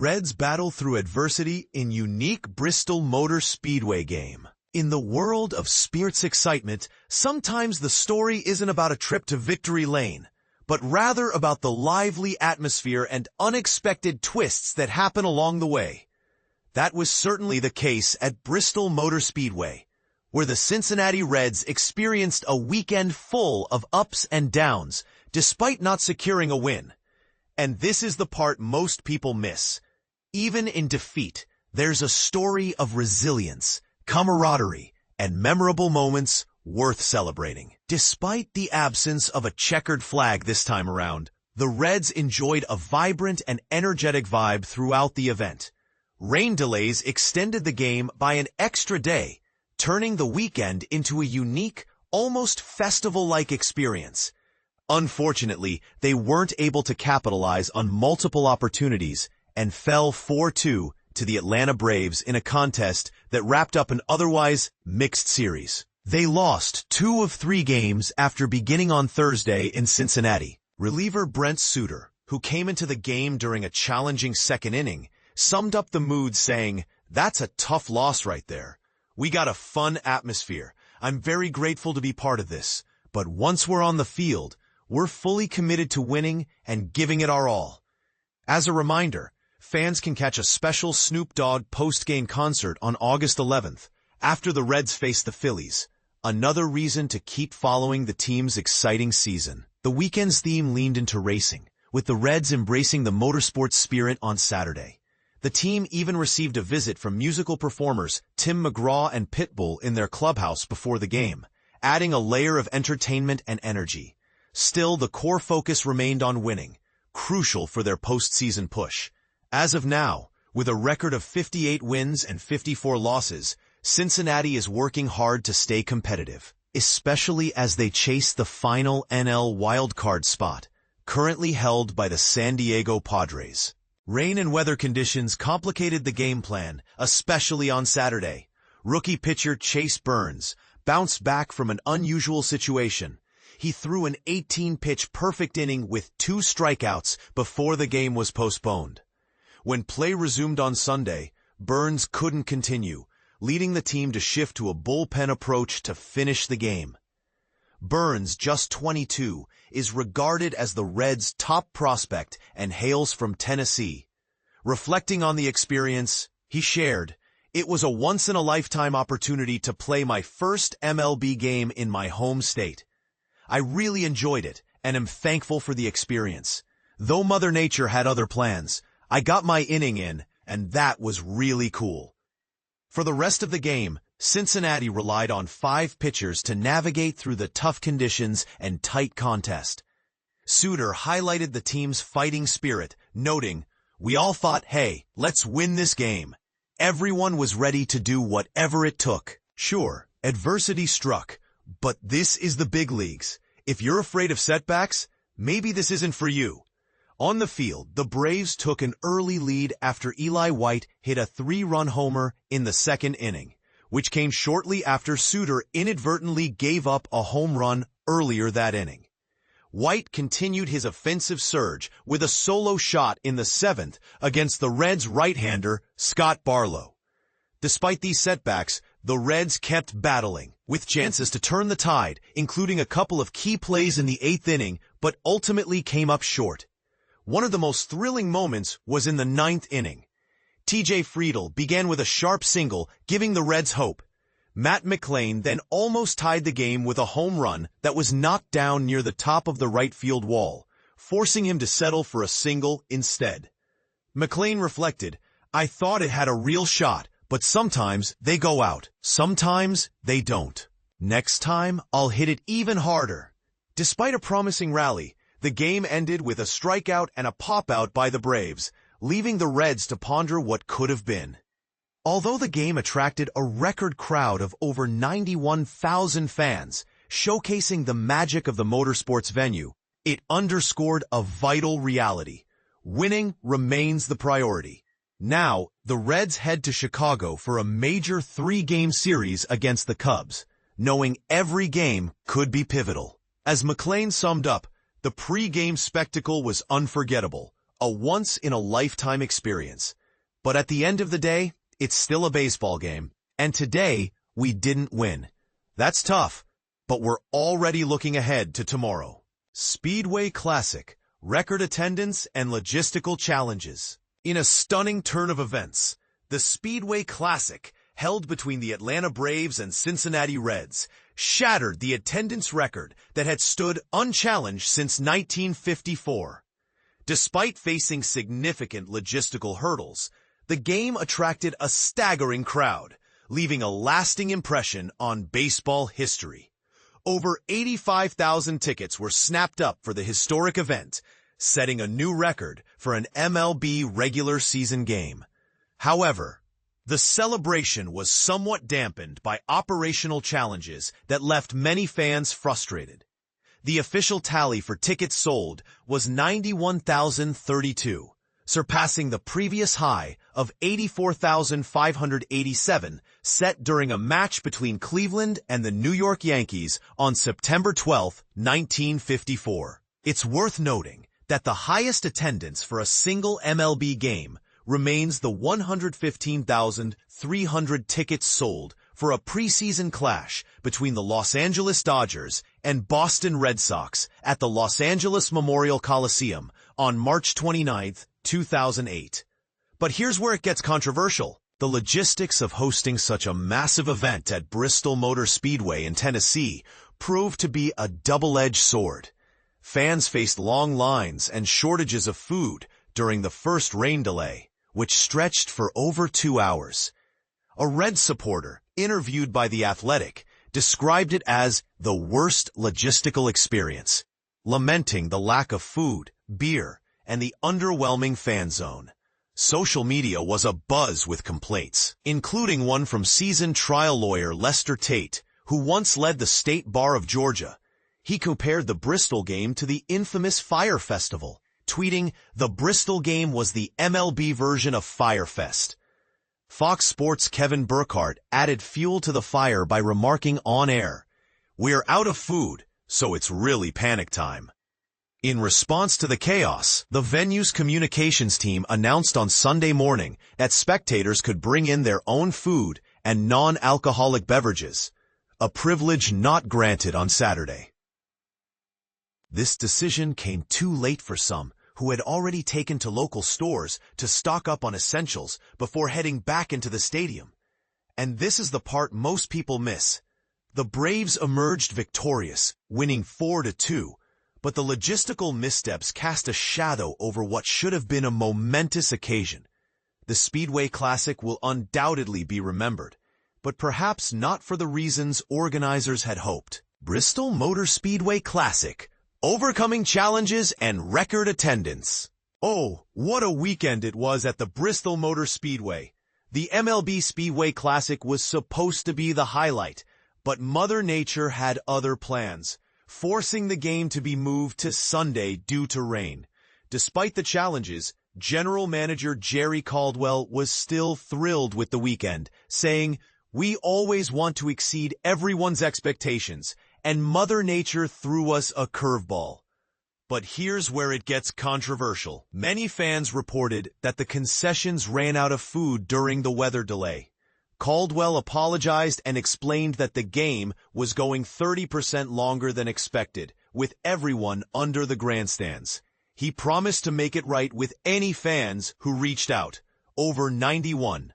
Reds battle through adversity in unique Bristol Motor Speedway game. In the world of sports excitement, sometimes the story isn't about a trip to victory lane, but rather about the lively atmosphere and unexpected twists that happen along the way. That was certainly the case at Bristol Motor Speedway, where the Cincinnati Reds experienced a weekend full of ups and downs, despite not securing a win. And this is the part most people miss. Even in defeat, there's a story of resilience, camaraderie, and memorable moments worth celebrating. Despite the absence of a checkered flag this time around, the Reds enjoyed a vibrant and energetic vibe throughout the event. Rain delays extended the game by an extra day, turning the weekend into a unique, almost festival-like experience. Unfortunately, they weren't able to capitalize on multiple opportunities and fell 4-2 to the Atlanta Braves in a contest that wrapped up an otherwise mixed series. They lost 2 of 3 games after beginning on Thursday in Cincinnati. Reliever Brent Suter, who came into the game during a challenging second inning, summed up the mood saying, "That's a tough loss right there. We got a fun atmosphere. I'm very grateful to be part of this. But once we're on the field, we're fully committed to winning and giving it our all." As a reminder, fans can catch a special Snoop Dogg post-game concert on August 11th, after the Reds face the Phillies. Another reason to keep following the team's exciting season. The weekend's theme leaned into racing, with the Reds embracing the motorsports spirit on Saturday. The team even received a visit from musical performers Tim McGraw and Pitbull in their clubhouse before the game, adding a layer of entertainment and energy. Still, the core focus remained on winning, crucial for their postseason push. As of now, with a record of 58 wins and 54 losses, Cincinnati is working hard to stay competitive, especially as they chase the final NL wildcard spot, currently held by the San Diego Padres. Rain and weather conditions complicated the game plan, especially on Saturday. Rookie pitcher Chase Burns bounced back from an unusual situation. He threw an 18-pitch perfect inning with 2 strikeouts before the game was postponed. When play resumed on Sunday, Burns couldn't continue, leading the team to shift to a bullpen approach to finish the game. Burns, just 22, is regarded as the Reds' top prospect and hails from Tennessee. Reflecting on the experience, he shared, "It was a once-in-a-lifetime opportunity to play my first MLB game in my home state. I really enjoyed it and am thankful for the experience. Though Mother Nature had other plans, I got my inning in, and that was really cool." For the rest of the game, Cincinnati relied on 5 pitchers to navigate through the tough conditions and tight contest. Suter highlighted the team's fighting spirit, noting, "We all thought, hey, let's win this game." Everyone was ready to do whatever it took. Sure, adversity struck, but this is the big leagues. If you're afraid of setbacks, maybe this isn't for you. On the field, the Braves took an early lead after Eli White hit a 3-run homer in the second inning, which came shortly after Suter inadvertently gave up a home run earlier that inning. White continued his offensive surge with a solo shot in the 7th against the Reds' right-hander, Scott Barlow. Despite these setbacks, the Reds kept battling, with chances to turn the tide, including a couple of key plays in the 8th inning, but ultimately came up short. One of the most thrilling moments was in the 9th inning. TJ Friedl began with a sharp single, giving the Reds hope. Matt McLain then almost tied the game with a home run that was knocked down near the top of the right field wall, forcing him to settle for a single instead. McLain reflected, "I thought it had a real shot, but sometimes they go out, sometimes they don't. Next time, I'll hit it even harder." Despite a promising rally, the game ended with a strikeout and a pop-out by the Braves, leaving the Reds to ponder what could have been. Although the game attracted a record crowd of over 91,000 fans, showcasing the magic of the motorsports venue, it underscored a vital reality. Winning remains the priority. Now, the Reds head to Chicago for a major 3-game series against the Cubs, knowing every game could be pivotal. As McLain summed up, "The pre-game spectacle was unforgettable. a once-in-a-lifetime experience. But at the end of the day, it's still a baseball game. And today, we didn't win. That's tough, but we're already looking ahead to tomorrow. Speedway Classic, record attendance and logistical challenges. In a stunning turn of events, the Speedway Classic, held between the Atlanta Braves and Cincinnati Reds, shattered the attendance record that had stood unchallenged since 1954. Despite facing significant logistical hurdles, the game attracted a staggering crowd, leaving a lasting impression on baseball history. Over 85,000 tickets were snapped up for the historic event, setting a new record for an MLB regular season game. However, the celebration was somewhat dampened by operational challenges that left many fans frustrated. The official tally for tickets sold was 91,032, surpassing the previous high of 84,587 set during a match between Cleveland and the New York Yankees on September 12, 1954. It's worth noting that the highest attendance for a single MLB game remains the 115,300 tickets sold for a preseason clash between the Los Angeles Dodgers and Boston Red Sox at the Los Angeles Memorial Coliseum on March 29, 2008. But here's where it gets controversial. The logistics of hosting such a massive event at Bristol Motor Speedway in Tennessee proved to be a double-edged sword. Fans faced long lines and shortages of food during the first rain delay, which stretched for over 2 hours. A Red supporter, interviewed by The Athletic, described it as the worst logistical experience, lamenting the lack of food, beer, and the underwhelming fan zone. Social media was abuzz with complaints, including one from seasoned trial lawyer Lester Tate, who once led the State Bar of Georgia. He compared the Bristol game to the infamous Fyre Festival, tweeting, "The Bristol game was the MLB version of Fyre Fest." Fox Sports' Kevin Burkhardt added fuel to the fire by remarking on air, "We're out of food, so it's really panic time." In response to the chaos, the venue's communications team announced on Sunday morning that spectators could bring in their own food and non-alcoholic beverages, a privilege not granted on Saturday. This decision came too late for some, who had already taken to local stores to stock up on essentials before heading back into the stadium. And this is the part most people miss. The Braves emerged victorious, winning 4-2, but the logistical missteps cast a shadow over what should have been a momentous occasion. The Speedway Classic will undoubtedly be remembered, but perhaps not for the reasons organizers had hoped. Bristol Motor Speedway Classic, overcoming challenges and record attendance. Oh, what a weekend it was at the Bristol Motor Speedway. The MLB Speedway Classic was supposed to be the highlight, but Mother Nature had other plans, forcing the game to be moved to Sunday due to rain. Despite the challenges, General Manager Jerry Caldwell was still thrilled with the weekend, saying, "We always want to exceed everyone's expectations, and Mother Nature threw us a curveball." But here's where it gets controversial. Many fans reported that the concessions ran out of food during the weather delay. Caldwell apologized and explained that the game was going 30% longer than expected, with everyone under the grandstands. He promised to make it right with any fans who reached out. Over 91